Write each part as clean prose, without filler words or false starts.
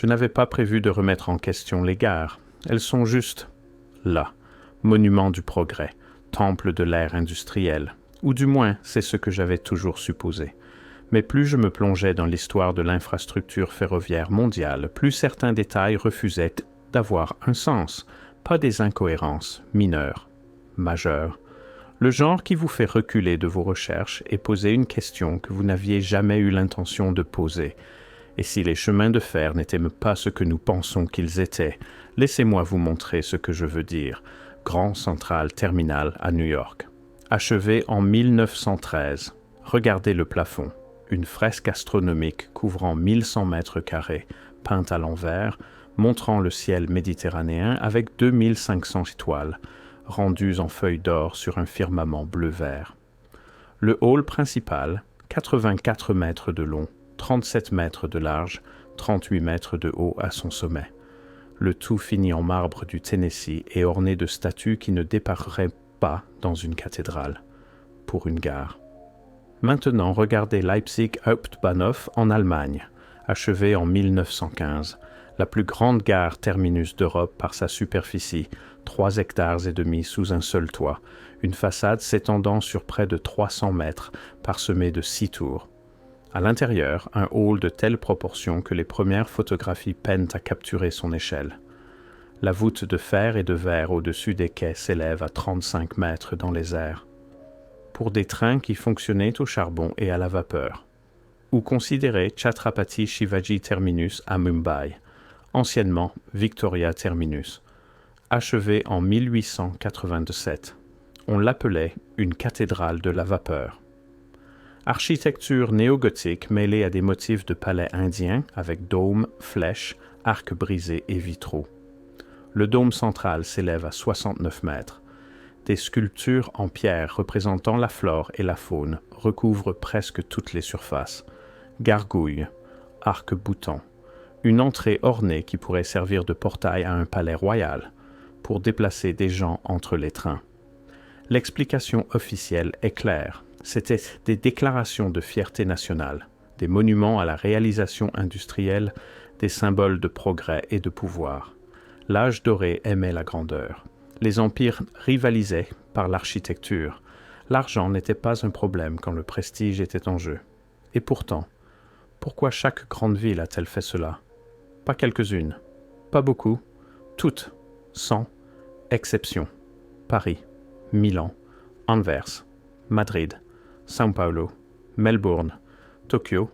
Je n'avais pas prévu de remettre en question les gares. Elles sont juste là, monuments du progrès, temple de l'ère industrielle, ou du moins c'est ce que j'avais toujours supposé. Mais plus je me plongeais dans l'histoire de l'infrastructure ferroviaire mondiale, plus certains détails refusaient d'avoir un sens, pas des incohérences mineures, majeures. Le genre qui vous fait reculer de vos recherches et poser une question que vous n'aviez jamais eu l'intention de poser. Et si les chemins de fer n'étaient pas ce que nous pensons qu'ils étaient, laissez-moi vous montrer ce que je veux dire. Grand Central Terminal à New York. Achevé en 1913. Regardez le plafond. Une fresque astronomique couvrant 1100 mètres carrés, peinte à l'envers, montrant le ciel méditerranéen avec 2500 étoiles, rendues en feuilles d'or sur un firmament bleu-vert. Le hall principal, 84 mètres de long, 37 mètres de large, 38 mètres de haut à son sommet. Le tout fini en marbre du Tennessee et orné de statues qui ne dépareraient pas dans une cathédrale, pour une gare. Maintenant, regardez Leipzig Hauptbahnhof en Allemagne, achevé en 1915, la plus grande gare terminus d'Europe par sa superficie, 3 hectares et demi sous un seul toit, une façade s'étendant sur près de 300 mètres, parsemée de 6 tours. À l'intérieur, un hall de telle proportion que les premières photographies peinent à capturer son échelle. La voûte de fer et de verre au-dessus des quais s'élève à 35 mètres dans les airs. Pour des trains qui fonctionnaient au charbon et à la vapeur. Ou considérez Chhatrapati Shivaji Terminus à Mumbai, anciennement Victoria Terminus, achevé en 1887. On l'appelait une cathédrale de la vapeur. Architecture néo-gothique mêlée à des motifs de palais indiens avec dômes, flèches, arcs brisés et vitraux. Le dôme central s'élève à 69 mètres. Des sculptures en pierre représentant la flore et la faune recouvrent presque toutes les surfaces. Gargouilles, arcs-boutants, une entrée ornée qui pourrait servir de portail à un palais royal pour déplacer des gens entre les trains. L'explication officielle est claire. C'était des déclarations de fierté nationale, des monuments à la réalisation industrielle, des symboles de progrès et de pouvoir. L'âge doré aimait la grandeur. Les empires rivalisaient par l'architecture. L'argent n'était pas un problème quand le prestige était en jeu. Et pourtant, pourquoi chaque grande ville a-t-elle fait cela? Pas quelques-unes, pas beaucoup, toutes, sans exception. Paris, Milan, Anvers, Madrid, São Paulo, Melbourne, Tokyo,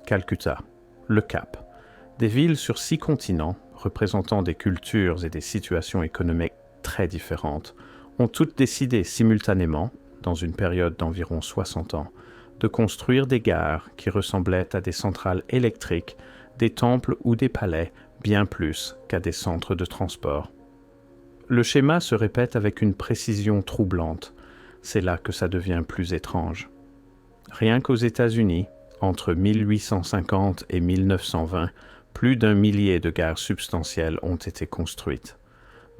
Calcutta, Le Cap. Des villes sur 6 continents, représentant des cultures et des situations économiques très différentes, ont toutes décidé simultanément, dans une période d'environ 60 ans, de construire des gares qui ressemblaient à des centrales électriques, des temples ou des palais, bien plus qu'à des centres de transport. Le schéma se répète avec une précision troublante. C'est là que ça devient plus étrange. Rien qu'aux États-Unis, entre 1850 et 1920, plus d'1 millier de gares substantielles ont été construites.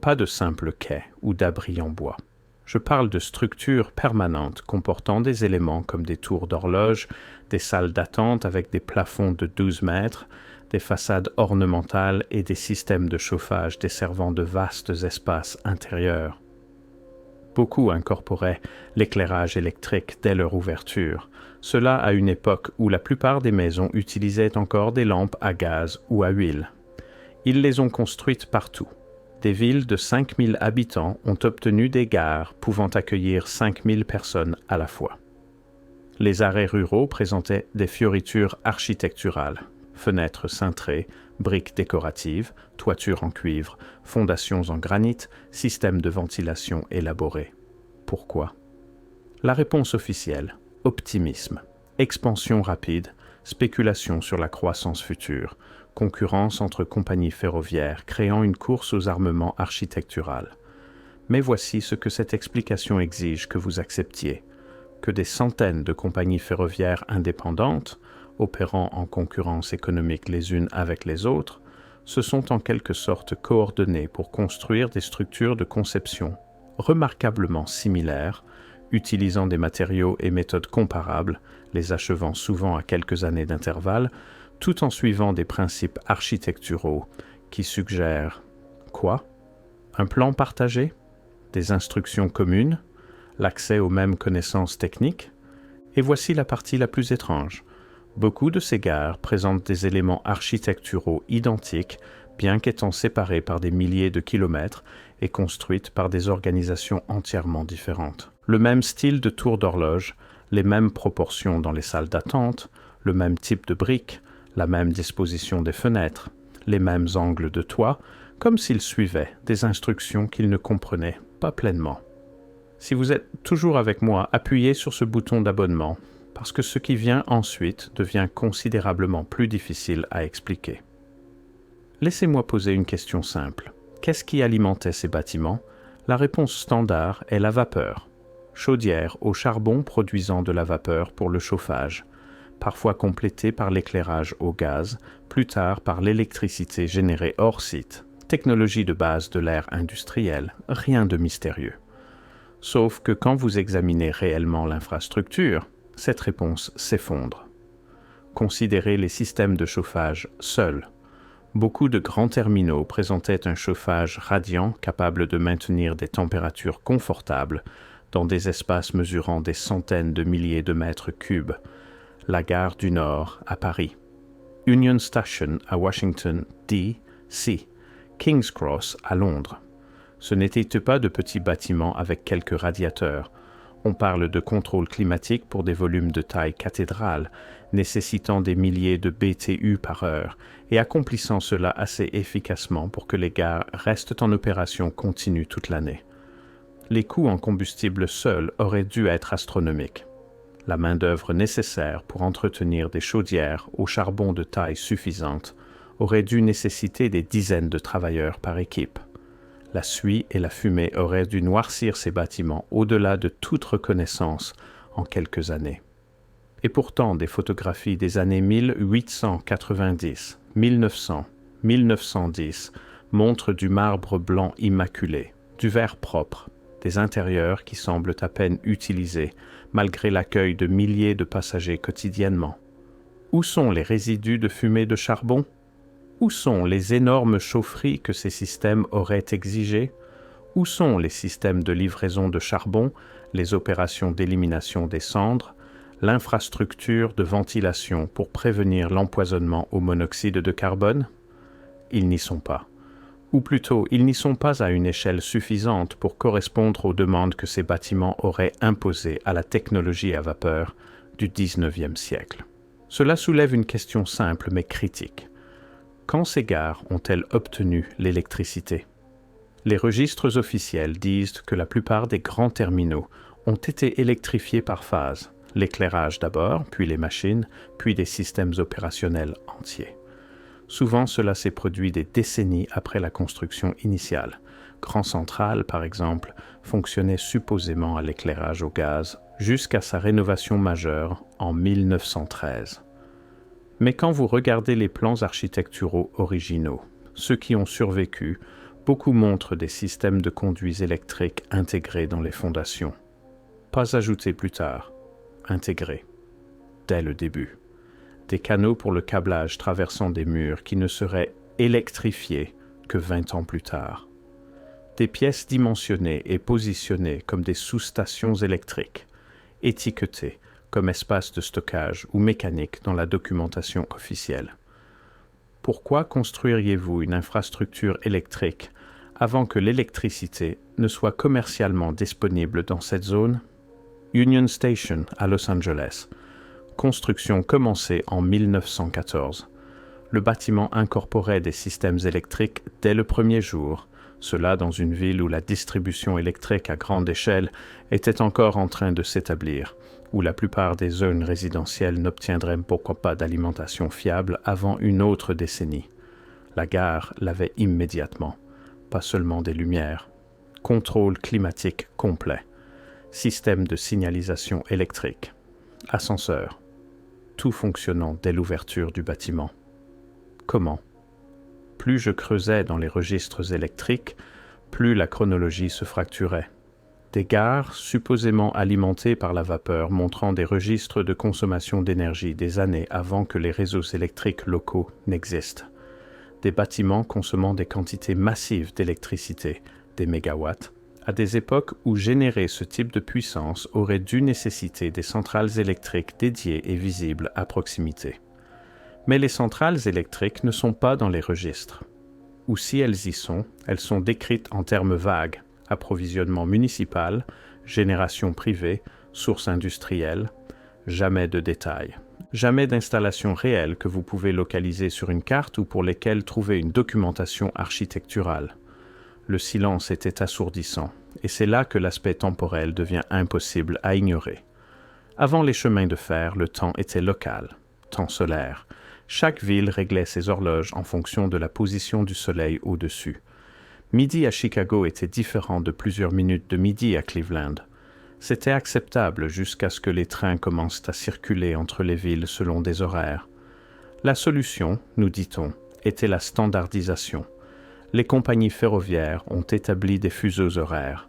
Pas de simples quais ou d'abris en bois. Je parle de structures permanentes comportant des éléments comme des tours d'horloge, des salles d'attente avec des plafonds de 12 mètres, des façades ornementales et des systèmes de chauffage desservant de vastes espaces intérieurs. Beaucoup incorporaient l'éclairage électrique dès leur ouverture, cela à une époque où la plupart des maisons utilisaient encore des lampes à gaz ou à huile. Ils les ont construites partout. Des villes de 5000 habitants ont obtenu des gares pouvant accueillir 5000 personnes à la fois. Les arrêts ruraux présentaient des fioritures architecturales, fenêtres cintrées, briques décoratives, toitures en cuivre, fondations en granit, systèmes de ventilation élaborés. Pourquoi? La réponse officielle, optimisme, expansion rapide, spéculation sur la croissance future, concurrence entre compagnies ferroviaires créant une course aux armements architecturales. Mais voici ce que cette explication exige que vous acceptiez, que des centaines de compagnies ferroviaires indépendantes, opérant en concurrence économique les unes avec les autres, se sont en quelque sorte coordonnées pour construire des structures de conception remarquablement similaires, utilisant des matériaux et méthodes comparables, les achevant souvent à quelques années d'intervalle, tout en suivant des principes architecturaux qui suggèrent quoi? Un plan partagé? Des instructions communes? L'accès aux mêmes connaissances techniques? Et voici la partie la plus étrange. Beaucoup de ces gares présentent des éléments architecturaux identiques, bien qu'étant séparés par des milliers de kilomètres et construites par des organisations entièrement différentes. Le même style de tour d'horloge, les mêmes proportions dans les salles d'attente, le même type de briques, la même disposition des fenêtres, les mêmes angles de toit, comme s'ils suivaient des instructions qu'ils ne comprenaient pas pleinement. Si vous êtes toujours avec moi, appuyez sur ce bouton d'abonnement, parce que ce qui vient ensuite devient considérablement plus difficile à expliquer. Laissez-moi poser une question simple. Qu'est-ce qui alimentait ces bâtiments? La réponse standard est la vapeur. Chaudière au charbon produisant de la vapeur pour le chauffage, parfois complétée par l'éclairage au gaz, plus tard par l'électricité générée hors site. Technologie de base de l'ère industrielle, rien de mystérieux. Sauf que quand vous examinez réellement l'infrastructure, cette réponse s'effondre. Considérez les systèmes de chauffage seuls. Beaucoup de grands terminaux présentaient un chauffage radiant capable de maintenir des températures confortables dans des espaces mesurant des centaines de milliers de mètres cubes. La gare du Nord à Paris, Union Station à Washington, D.C., King's Cross à Londres. Ce n'étaient pas de petits bâtiments avec quelques radiateurs. On parle de contrôle climatique pour des volumes de taille cathédrale, nécessitant des milliers de BTU par heure et accomplissant cela assez efficacement pour que les gares restent en opération continue toute l'année. Les coûts en combustible seuls auraient dû être astronomiques. La main-d'œuvre nécessaire pour entretenir des chaudières au charbon de taille suffisante aurait dû nécessiter des dizaines de travailleurs par équipe. La suie et la fumée auraient dû noircir ces bâtiments au-delà de toute reconnaissance en quelques années. Et pourtant, des photographies des années 1890, 1900, 1910 montrent du marbre blanc immaculé, du verre propre, des intérieurs qui semblent à peine utilisés, malgré l'accueil de milliers de passagers quotidiennement. Où sont les résidus de fumée de charbon? Où sont les énormes chaufferies que ces systèmes auraient exigées? Où sont les systèmes de livraison de charbon, les opérations d'élimination des cendres, l'infrastructure de ventilation pour prévenir l'empoisonnement au monoxyde de carbone? Ils n'y sont pas. Ou plutôt, ils n'y sont pas à une échelle suffisante pour correspondre aux demandes que ces bâtiments auraient imposées à la technologie à vapeur du XIXe siècle. Cela soulève une question simple mais critique. Quand ces gares ont-elles obtenu l'électricité? Les registres officiels disent que la plupart des grands terminaux ont été électrifiés par phase, l'éclairage d'abord, puis les machines, puis des systèmes opérationnels entiers. Souvent, cela s'est produit des décennies après la construction initiale. Grand Central, par exemple, fonctionnait supposément à l'éclairage au gaz jusqu'à sa rénovation majeure en 1913. Mais quand vous regardez les plans architecturaux originaux, ceux qui ont survécu, beaucoup montrent des systèmes de conduits électriques intégrés dans les fondations. Pas ajoutés plus tard, intégrés, dès le début. Des canaux pour le câblage traversant des murs qui ne seraient électrifiés que 20 ans plus tard. Des pièces dimensionnées et positionnées comme des sous-stations électriques, étiquetées comme espace de stockage ou mécanique dans la documentation officielle. Pourquoi construiriez-vous une infrastructure électrique avant que l'électricité ne soit commercialement disponible dans cette zone? Union Station à Los Angeles. Construction commencée en 1914. Le bâtiment incorporait des systèmes électriques dès le premier jour, cela dans une ville où la distribution électrique à grande échelle était encore en train de s'établir, où la plupart des zones résidentielles n'obtiendraient pourquoi pas d'alimentation fiable avant une autre décennie. La gare l'avait immédiatement, pas seulement des lumières. Contrôle climatique complet, système de signalisation électrique, ascenseur, tout fonctionnant dès l'ouverture du bâtiment. Comment? Plus je creusais dans les registres électriques, plus la chronologie se fracturait. Des gares supposément alimentées par la vapeur montrant des registres de consommation d'énergie des années avant que les réseaux électriques locaux n'existent. Des bâtiments consommant des quantités massives d'électricité, des mégawatts, à des époques où générer ce type de puissance aurait dû nécessiter des centrales électriques dédiées et visibles à proximité. Mais les centrales électriques ne sont pas dans les registres. Ou si elles y sont, elles sont décrites en termes vagues: approvisionnement municipal, génération privée, source industrielle, jamais de détails. Jamais d'installations réelles que vous pouvez localiser sur une carte ou pour lesquelles trouver une documentation architecturale. Le silence était assourdissant, et c'est là que l'aspect temporel devient impossible à ignorer. Avant les chemins de fer, le temps était local, temps solaire. Chaque ville réglait ses horloges en fonction de la position du soleil au-dessus. Midi à Chicago était différent de plusieurs minutes de midi à Cleveland. C'était acceptable jusqu'à ce que les trains commencent à circuler entre les villes selon des horaires. La solution, nous dit-on, était la standardisation. Les compagnies ferroviaires ont établi des fuseaux horaires.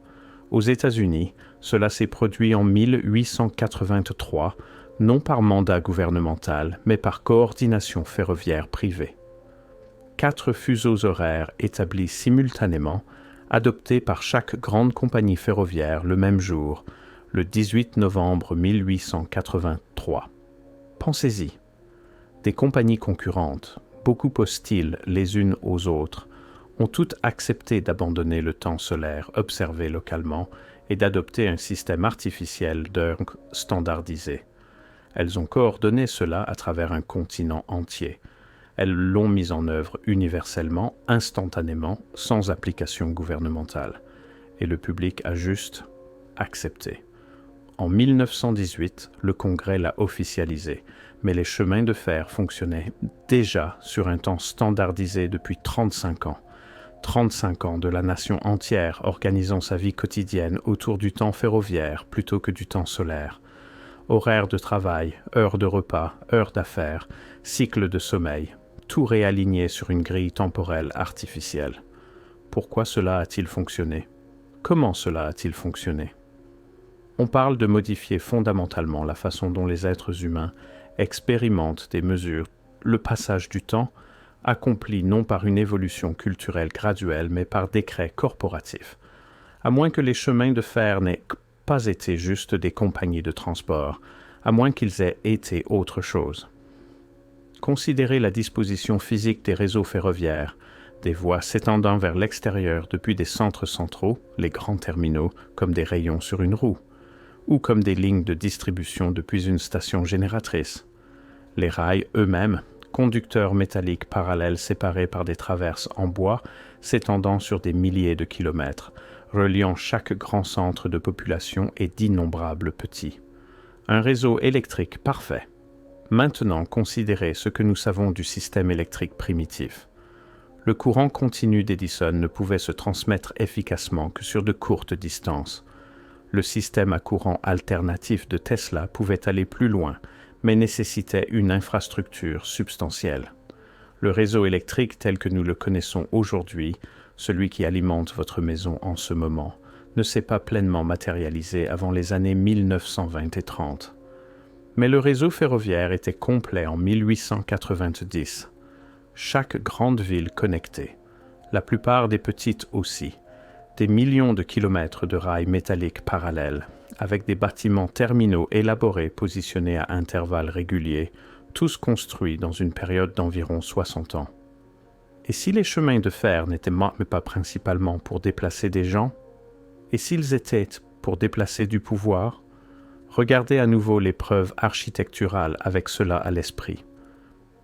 Aux États-Unis, cela s'est produit en 1883, non par mandat gouvernemental, mais par coordination ferroviaire privée. 4 fuseaux horaires établis simultanément, adoptés par chaque grande compagnie ferroviaire le même jour, le 18 novembre 1883. Pensez-y. Des compagnies concurrentes, beaucoup hostiles les unes aux autres, ont toutes accepté d'abandonner le temps solaire observé localement et d'adopter un système artificiel d'heures standardisé. Elles ont coordonné cela à travers un continent entier. Elles l'ont mis en œuvre universellement, instantanément, sans application gouvernementale. Et le public a juste accepté. En 1918, le Congrès l'a officialisé, mais les chemins de fer fonctionnaient déjà sur un temps standardisé depuis 35 ans. 35 ans de la nation entière organisant sa vie quotidienne autour du temps ferroviaire plutôt que du temps solaire. Horaires de travail, heures de repas, heures d'affaires, cycles de sommeil, tout réaligné sur une grille temporelle artificielle. Pourquoi cela a-t-il fonctionné? Comment cela a-t-il fonctionné? On parle de modifier fondamentalement la façon dont les êtres humains expérimentent des mesures, le passage du temps, accompli non par une évolution culturelle graduelle, mais par décret corporatif. À moins que les chemins de fer n'aient pas été juste des compagnies de transport, à moins qu'ils aient été autre chose. Considérez la disposition physique des réseaux ferroviaires, des voies s'étendant vers l'extérieur depuis des centres centraux, les grands terminaux, comme des rayons sur une roue, ou comme des lignes de distribution depuis une station génératrice. Les rails eux-mêmes, conducteurs métalliques parallèles séparés par des traverses en bois s'étendant sur des milliers de kilomètres, reliant chaque grand centre de population et d'innombrables petits. Un réseau électrique parfait. Maintenant, considérez ce que nous savons du système électrique primitif. Le courant continu d'Edison ne pouvait se transmettre efficacement que sur de courtes distances. Le système à courant alternatif de Tesla pouvait aller plus loin, mais nécessitait une infrastructure substantielle. Le réseau électrique tel que nous le connaissons aujourd'hui, celui qui alimente votre maison en ce moment, ne s'est pas pleinement matérialisé avant les années 1920 et 30. Mais le réseau ferroviaire était complet en 1890. Chaque grande ville connectée, la plupart des petites aussi, des millions de kilomètres de rails métalliques parallèles, avec des bâtiments terminaux élaborés positionnés à intervalles réguliers, tous construits dans une période d'environ 60 ans. Et si les chemins de fer n'étaient pas principalement pour déplacer des gens? Et s'ils étaient pour déplacer du pouvoir? Regardez à nouveau les preuves architecturales avec cela à l'esprit.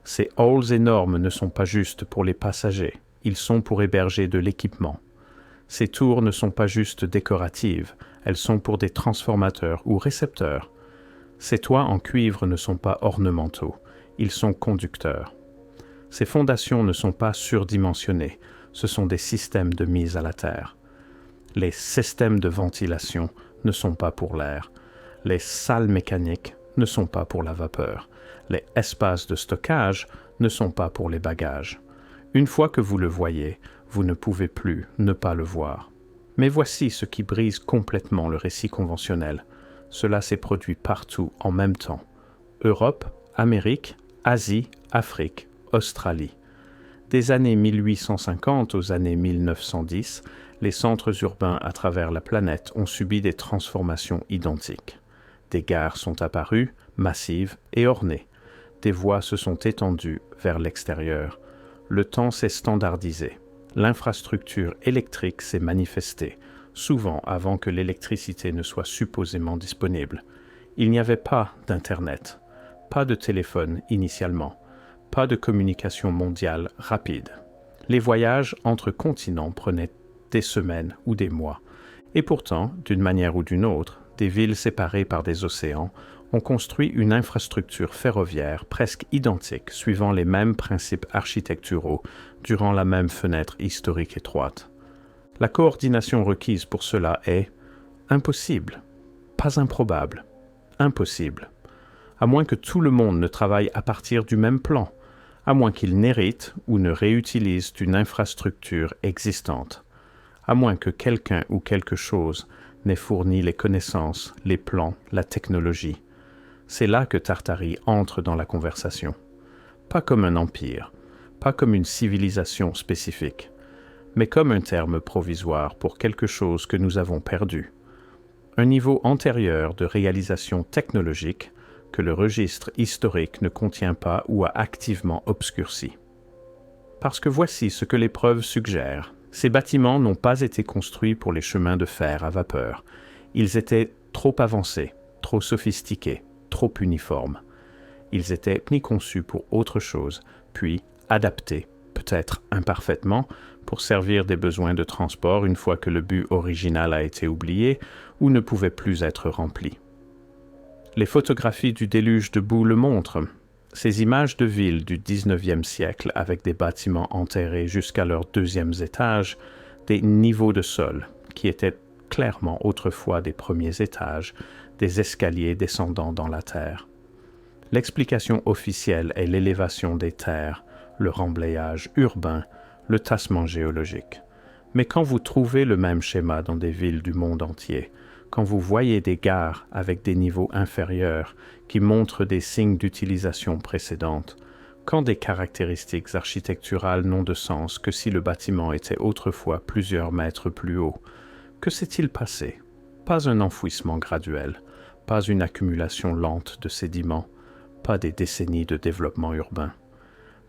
Ces halls énormes ne sont pas juste pour les passagers, ils sont pour héberger de l'équipement. Ces tours ne sont pas juste décoratives, elles sont pour des transformateurs ou récepteurs. Ces toits en cuivre ne sont pas ornementaux, ils sont conducteurs. Ces fondations ne sont pas surdimensionnées, ce sont des systèmes de mise à la terre. Les systèmes de ventilation ne sont pas pour l'air. Les salles mécaniques ne sont pas pour la vapeur. Les espaces de stockage ne sont pas pour les bagages. Une fois que vous le voyez, vous ne pouvez plus ne pas le voir. Mais voici ce qui brise complètement le récit conventionnel. Cela s'est produit partout en même temps. Europe, Amérique, Asie, Afrique, Australie. Des années 1850 aux années 1910, les centres urbains à travers la planète ont subi des transformations identiques. Des gares sont apparues, massives et ornées. Des voies se sont étendues vers l'extérieur. Le temps s'est standardisé. L'infrastructure électrique s'est manifestée, souvent avant que l'électricité ne soit supposément disponible. Il n'y avait pas d'Internet, pas de téléphone initialement, pas de communication mondiale rapide. Les voyages entre continents prenaient des semaines ou des mois. Et pourtant, d'une manière ou d'une autre, des villes séparées par des océans ont construit une infrastructure ferroviaire presque identique, suivant les mêmes principes architecturaux, durant la même fenêtre historique étroite. La coordination requise pour cela est impossible, pas improbable, impossible. À moins que tout le monde ne travaille à partir du même plan, à moins qu'il n'hérite ou ne réutilise d'une infrastructure existante, à moins que quelqu'un ou quelque chose n'ait fourni les connaissances, les plans, la technologie. C'est là que Tartarie entre dans la conversation. Pas comme un empire, pas comme une civilisation spécifique, mais comme un terme provisoire pour quelque chose que nous avons perdu. Un niveau antérieur de réalisation technologique que le registre historique ne contient pas ou a activement obscurci. Parce que voici ce que les preuves suggèrent. Ces bâtiments n'ont pas été construits pour les chemins de fer à vapeur. Ils étaient trop avancés, trop sophistiqués, trop uniformes. Ils étaient ni conçus pour autre chose, puis adaptés, peut-être imparfaitement, pour servir des besoins de transport une fois que le but original a été oublié ou ne pouvait plus être rempli. Les photographies du déluge de boue le montrent. Ces images de villes du 19e siècle avec des bâtiments enterrés jusqu'à leurs deuxièmes étages, des niveaux de sol qui étaient clairement autrefois des premiers étages, des escaliers descendant dans la terre. L'explication officielle est l'élévation des terres, le remblayage urbain, le tassement géologique. Mais quand vous trouvez le même schéma dans des villes du monde entier, quand vous voyez des gares avec des niveaux inférieurs qui montrent des signes d'utilisation précédente, quand des caractéristiques architecturales n'ont de sens que si le bâtiment était autrefois plusieurs mètres plus haut, que s'est-il passé? Pas un enfouissement graduel, pas une accumulation lente de sédiments, pas des décennies de développement urbain,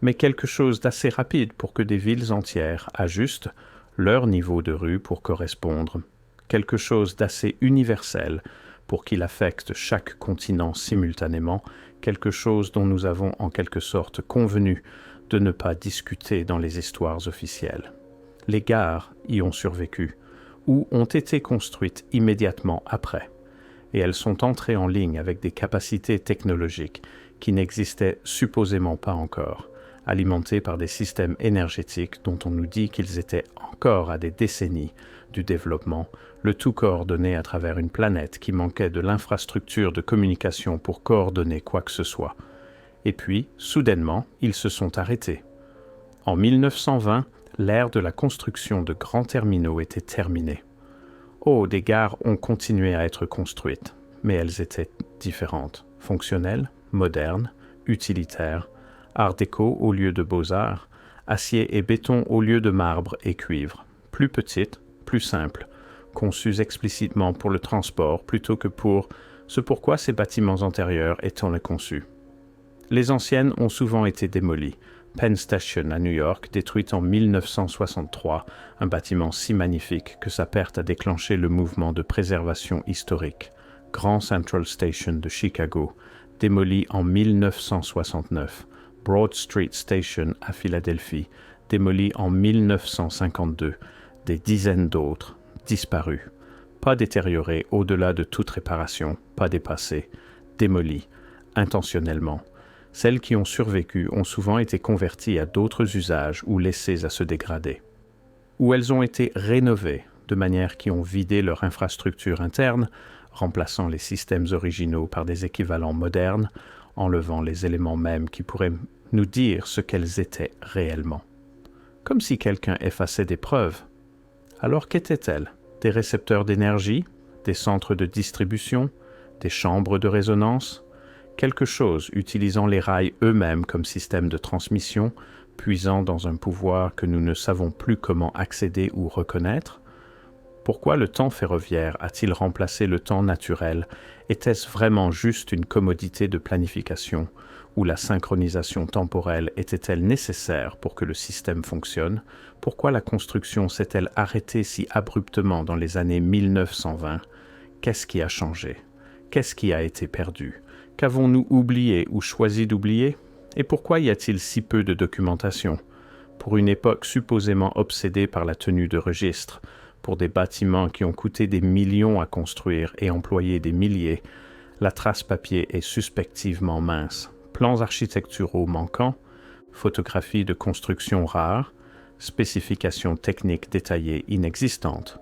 mais quelque chose d'assez rapide pour que des villes entières ajustent leur niveau de rue pour correspondre, quelque chose d'assez universel pour qu'il affecte chaque continent simultanément, quelque chose dont nous avons en quelque sorte convenu de ne pas discuter dans les histoires officielles. Les gares y ont survécu, ou ont été construites immédiatement après, et elles sont entrées en ligne avec des capacités technologiques qui n'existaient supposément pas encore, alimentées par des systèmes énergétiques dont on nous dit qu'ils étaient encore à des décennies du développement, le tout coordonné à travers une planète qui manquait de l'infrastructure de communication pour coordonner quoi que ce soit. Et puis, soudainement, ils se sont arrêtés. En 1920, l'ère de la construction de grands terminaux était terminée. Oh, des gares ont continué à être construites, mais elles étaient différentes, fonctionnelles, modernes, utilitaires, art déco au lieu de beaux-arts, acier et béton au lieu de marbre et cuivre, plus petites, plus simples, conçues explicitement pour le transport plutôt que pour ce pourquoi ces bâtiments antérieurs étaient conçus. Les anciennes ont souvent été démolies. Penn Station à New York, détruite en 1963, un bâtiment si magnifique que sa perte a déclenché le mouvement de préservation historique. Grand Central Station de Chicago, démoli en 1969. Broad Street Station à Philadelphie, démoli en 1952. Des dizaines d'autres, disparus. Pas détériorés au-delà de toute réparation, pas dépassés, démolis, intentionnellement. Celles qui ont survécu ont souvent été converties à d'autres usages ou laissées à se dégrader. Ou elles ont été rénovées de manière qui ont vidé leur infrastructure interne, remplaçant les systèmes originaux par des équivalents modernes, enlevant les éléments mêmes qui pourraient nous dire ce qu'elles étaient réellement. Comme si quelqu'un effaçait des preuves. Alors qu'étaient-elles? des récepteurs d'énergie, des centres de distribution, des chambres de résonance, quelque chose utilisant les rails eux-mêmes comme système de transmission, puisant dans un pouvoir que nous ne savons plus comment accéder ou reconnaître? Pourquoi le temps ferroviaire a-t-il remplacé le temps naturel? Était-ce vraiment juste une commodité de planification, ou la synchronisation temporelle était-elle nécessaire pour que le système fonctionne? Pourquoi la construction s'est-elle arrêtée si abruptement dans les années 1920? Qu'est-ce qui a changé? Qu'est-ce qui a été perdu? Qu'avons-nous oublié ou choisi d'oublier? Et pourquoi y a-t-il si peu de documentation? Pour une époque supposément obsédée par la tenue de registres, pour des bâtiments qui ont coûté des millions à construire et employé des milliers, la trace papier est suspectivement mince. Plans architecturaux manquants, photographies de construction rares, spécifications techniques détaillées inexistantes,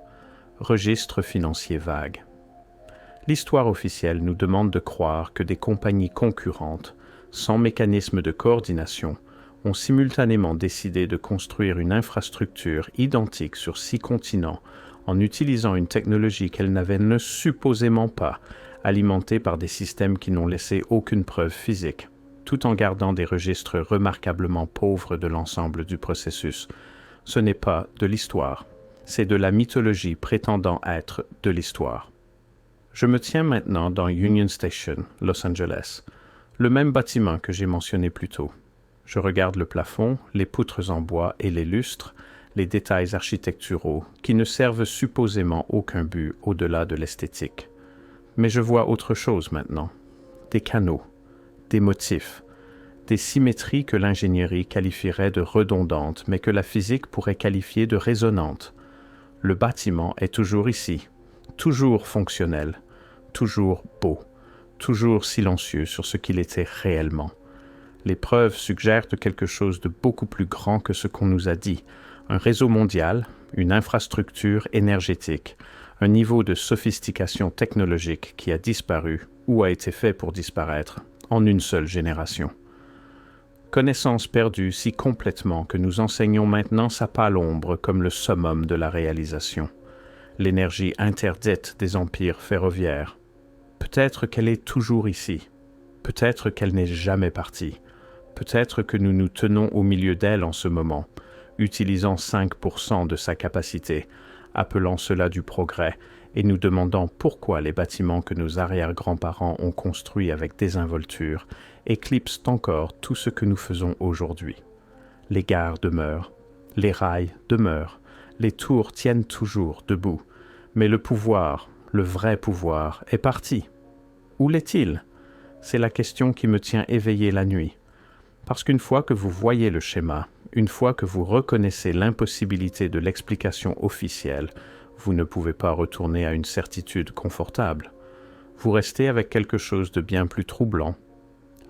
registres financiers vagues. L'histoire officielle nous demande de croire que des compagnies concurrentes, sans mécanisme de coordination, ont simultanément décidé de construire une infrastructure identique sur 6 continents en utilisant une technologie qu'elles n'avaient supposément pas, alimentée par des systèmes qui n'ont laissé aucune preuve physique, tout en gardant des registres remarquablement pauvres de l'ensemble du processus. Ce n'est pas de l'histoire, c'est de la mythologie prétendant être de l'histoire. Je me tiens maintenant dans Union Station, Los Angeles, le même bâtiment que j'ai mentionné plus tôt. Je regarde le plafond, les poutres en bois et les lustres, les détails architecturaux qui ne servent supposément aucun but au-delà de l'esthétique. Mais je vois autre chose maintenant. Des canaux, des motifs, des symétries que l'ingénierie qualifierait de redondantes, mais que la physique pourrait qualifier de résonantes. Le bâtiment est toujours ici, toujours fonctionnel, toujours beau, toujours silencieux sur ce qu'il était réellement. Les preuves suggèrent quelque chose de beaucoup plus grand que ce qu'on nous a dit. Un réseau mondial, une infrastructure énergétique, un niveau de sophistication technologique qui a disparu ou a été fait pour disparaître en une seule génération. Connaissance perdue si complètement que nous enseignons maintenant sa pâle ombre comme le summum de la réalisation. L'énergie interdite des empires ferroviaires. Peut-être qu'elle est toujours ici. Peut-être qu'elle n'est jamais partie. Peut-être que nous nous tenons au milieu d'elle en ce moment, utilisant 5% de sa capacité, appelant cela du progrès, et nous demandant pourquoi les bâtiments que nos arrière-grands-parents ont construits avec désinvolture éclipsent encore tout ce que nous faisons aujourd'hui. Les gares demeurent, les rails demeurent, les tours tiennent toujours debout, mais le pouvoir, le vrai pouvoir, est parti. Où l'est-il? C'est la question qui me tient éveillé la nuit. Parce qu'une fois que vous voyez le schéma, une fois que vous reconnaissez l'impossibilité de l'explication officielle, vous ne pouvez pas retourner à une certitude confortable. Vous restez avec quelque chose de bien plus troublant.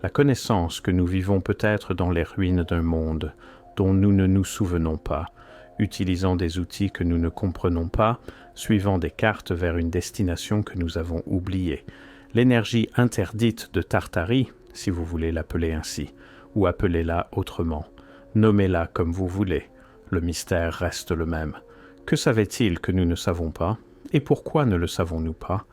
La connaissance que nous vivons peut-être dans les ruines d'un monde dont nous ne nous souvenons pas, utilisant des outils que nous ne comprenons pas, suivant des cartes vers une destination que nous avons oubliée. L'énergie interdite de Tartarie, si vous voulez l'appeler ainsi, ou appelez-la autrement. Nommez-la comme vous voulez. Le mystère reste le même. Que savait-il que nous ne savons pas? Et pourquoi ne le savons-nous pas?